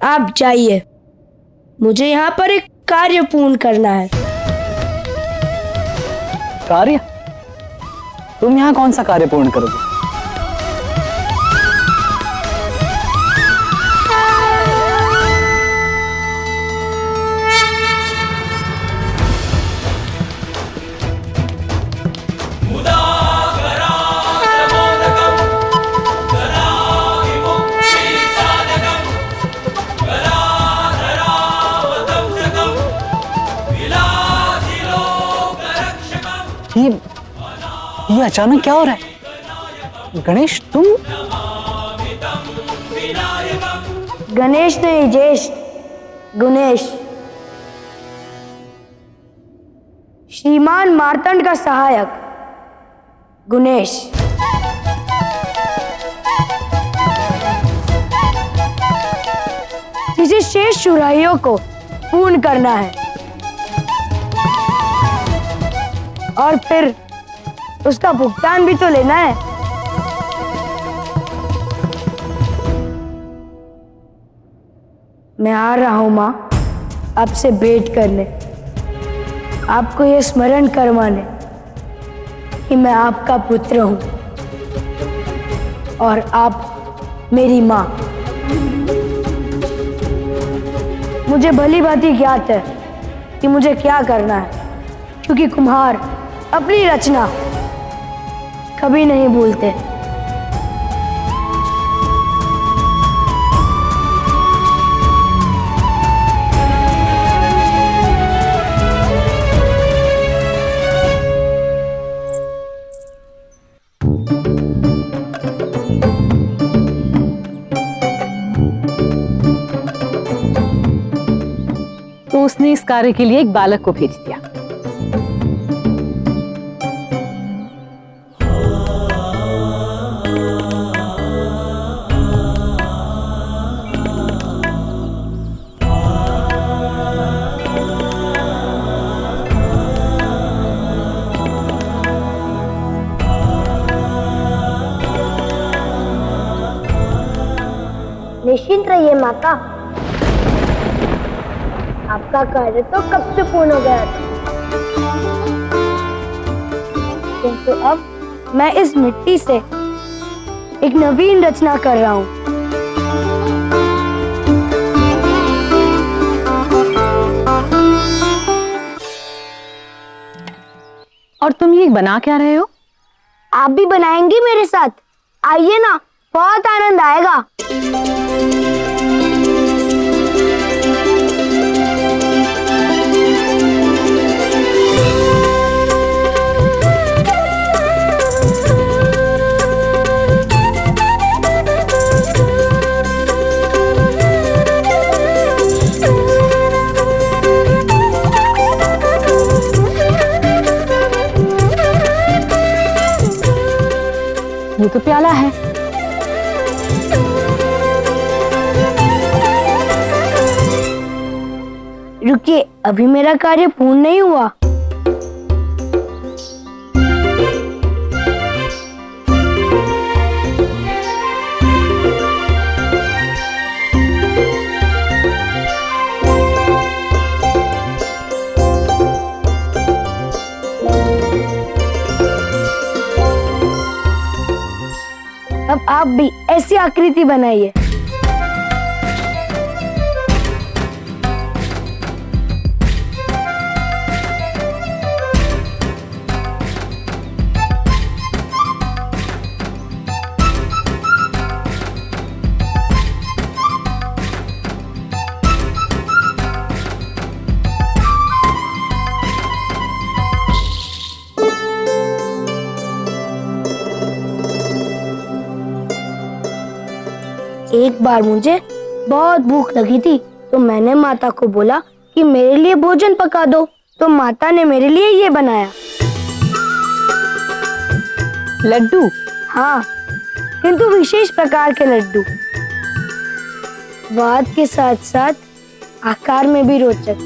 आप जाइए, मुझे यहाँ पर एक कार्य पूर्ण करना है। कार्य? तुम यहाँ कौन सा कार्य पूर्ण करोगे? ये अचानक क्या हो रहा है? गणेश तुम? गणेश नहीं ज्येष्ठ, गुणेश। श्रीमान मार्तंड का सहायक गुणेश। जिसे शेष चुराइयों को पूर्ण करना है और फिर उसका भुगतान भी तो लेना है। मैं आ रहा हूं मां, आपसे भेंट करने, आपको यह स्मरण करवाने कि मैं आपका पुत्र हूं और आप मेरी मां। मुझे भली भांति ज्ञात है कि मुझे क्या करना है, क्योंकि कुम्हार अपनी रचना कभी नहीं भूलते। तो उसने इस कार्य के लिए एक बालक को भेज दिया। निश्चिंत रहिए माता, आपका कार्य तो कब से पूर्ण हो गया था, किंतु अब मैं इस मिट्टी से एक नवीन रचना कर रहा हूं। और तुम ये बना क्या रहे हो? आप भी बनाएंगी मेरे साथ? आइए ना, बहुत आनंद आएगा। ये तो प्याला है। रुकिए, अभी मेरा कार्य पूर्ण नहीं हुआ। अब आप भी ऐसी आकृति बनाइए। एक बार मुझे बहुत भूख लगी थी, तो मैंने माता को बोला कि मेरे लिए भोजन पका दो, तो माता ने मेरे लिए ये बनाया। लड्डू? हाँ, किंतु विशेष प्रकार के लड्डू, स्वाद के साथ साथ आकार में भी रोचक।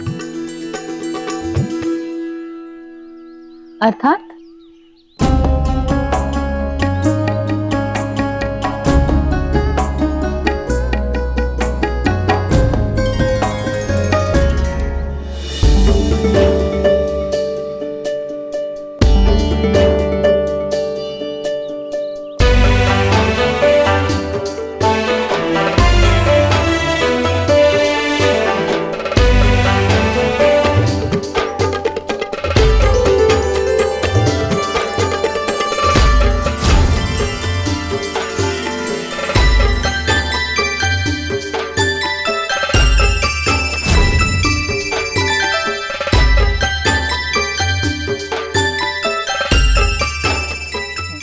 अर्थात?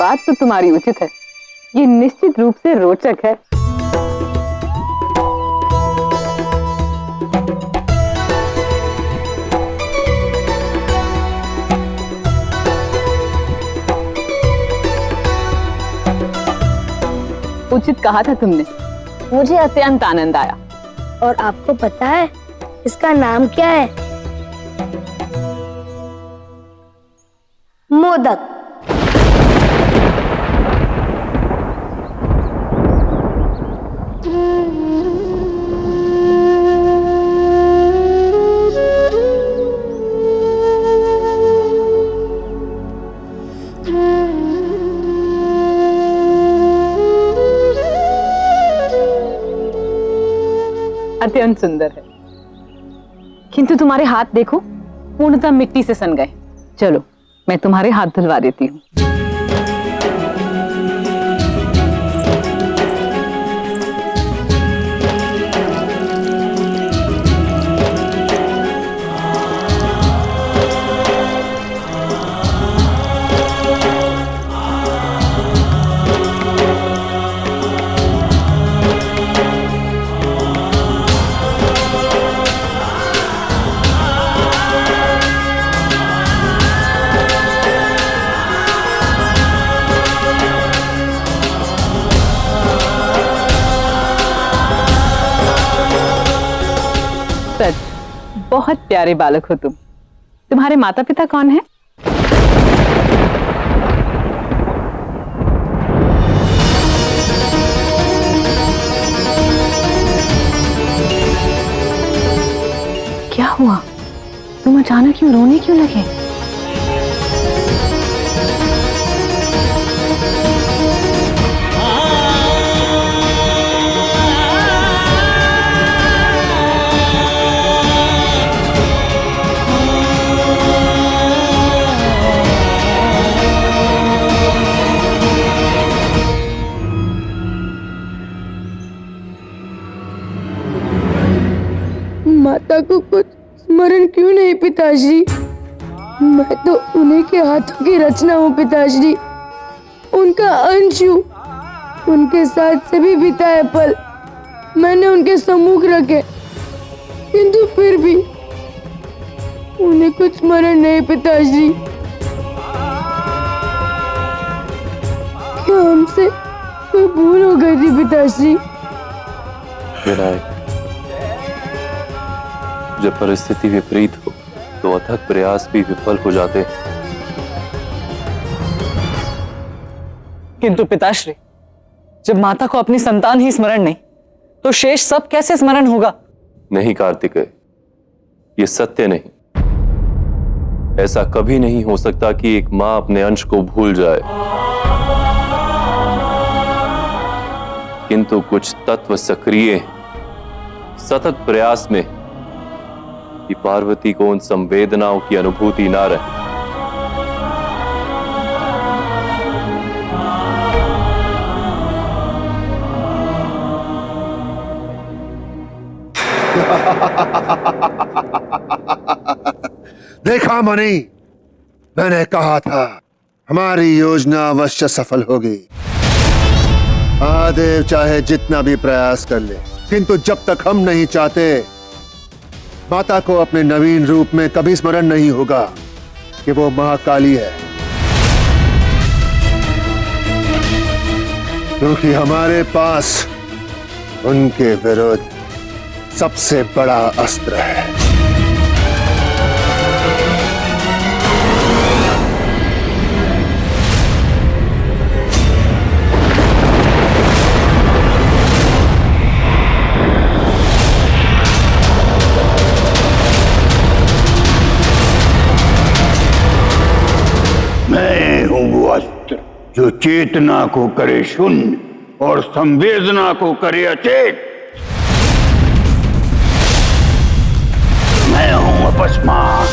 बात तो तुम्हारी उचित है, ये निश्चित रूप से रोचक है। उचित कहा था तुमने, मुझे अत्यंत आनंद आया। और आपको पता है इसका नाम क्या है? मोदक। अत्यंत सुंदर है, किंतु तुम्हारे हाथ देखो, पूर्णतः मिट्टी से सन गए। चलो मैं तुम्हारे हाथ धुलवा देती हूँ। सच, बहुत प्यारे बालक हो तुम। तुम्हारे माता पिता कौन है? क्या हुआ? तुम अचानक क्यों रोने क्यों लगे? माता को कुछ स्मरण क्यों नहीं पिताश्री? मैं तो उन्हीं के हाथों की रचना हूँ पिताश्री, उनका अंश हूँ। उनके साथ सभी बिताए पल मैंने उनके सम्मुख रखे, किंतु फिर भी उन्हें कुछ स्मरण नहीं पिताश्री। क्या हमसे कोई भूल हो गई थी पिताश्री? विनायक, जब परिस्थिति विपरीत हो तो अथक प्रयास भी विफल हो जाते। किंतु पिताश्री, जब माता को अपनी संतान ही स्मरण नहीं, तो शेष सब कैसे स्मरण होगा? नहीं कार्तिकेय, ये सत्य नहीं। ऐसा कभी नहीं हो सकता कि एक मां अपने अंश को भूल जाए। किंतु कुछ तत्व सक्रिय हैं, सतत प्रयास में कि पार्वती को उन संवेदनाओं की अनुभूति ना रहे। देखा मणि, मैंने कहा था हमारी योजना अवश्य सफल होगी। महादेव चाहे जितना भी प्रयास कर ले, किंतु जब तक हम नहीं चाहते माता को अपने नवीन रूप में कभी स्मरण नहीं होगा कि वो महाकाली है, क्योंकि हमारे पास उनके विरुद्ध सबसे बड़ा अस्त्र है। मैं हूं वो अस्त्र जो चेतना को करे शून्य और संवेदना को करे अचेत। मैं हूं अपस्मार,